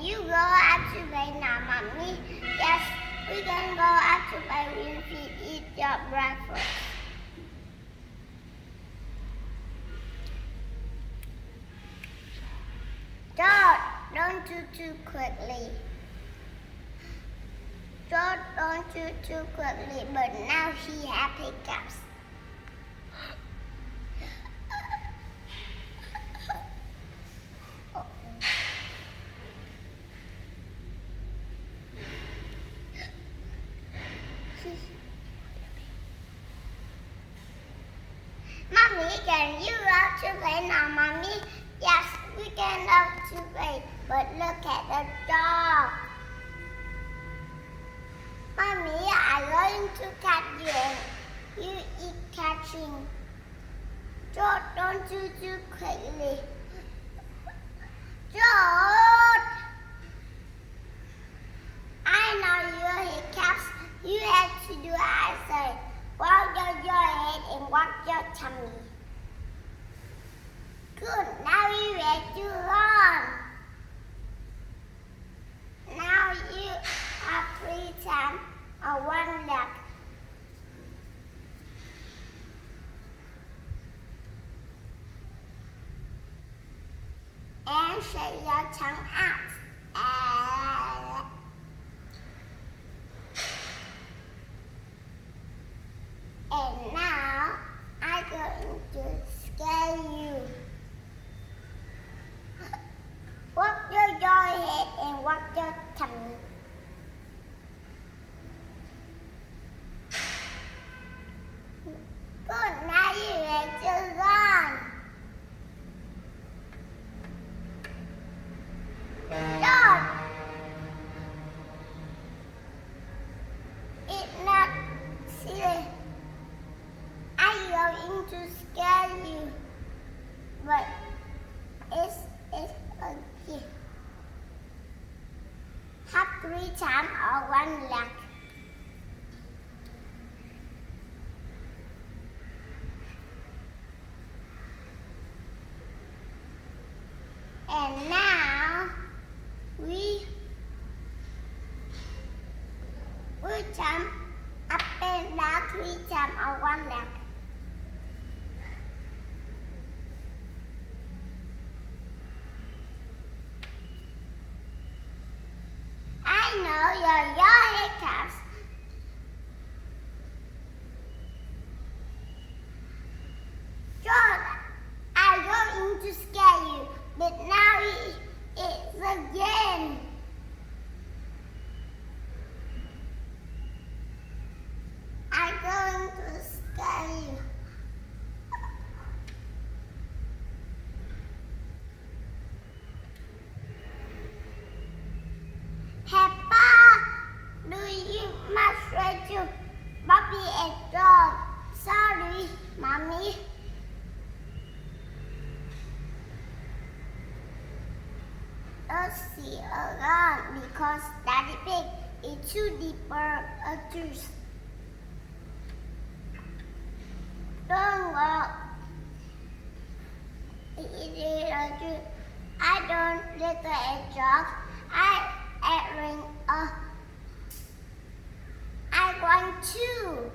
you go out to play now, Mommy? Yes, we can go out to play when we eat your breakfast. George, don't do too quickly. George, don't do too quickly, but now he has hiccups. Mommy, can you out to play now, Mommy? Yes, we can out to play, but look at the dog. Mommy, I'm going to catch you and you eat catching. George, don't do too quickly. George! I know your hiccups. You have to do as I say. Walk your head and walk your tummy. Good, now you wait too long. Now you have 3 times on one leg. And shake your tongue out. And now I'm going to scare you. Walk your head and walk your tummy. Good, now you're ready to run. George, it's not silly. I'm going to scare you, but it's a gift. Hop 3 times on one leg. And now we jump up and down 3 times on one leg. I know your hiccups. George, I'm going to scare you, but now it's again. I'm going to scare you. Do you must read to Bobby and George? Sorry, Mommy. Don't see around because Daddy Pig is too deeper a juice. Don't go. I don't little a dog. I want to.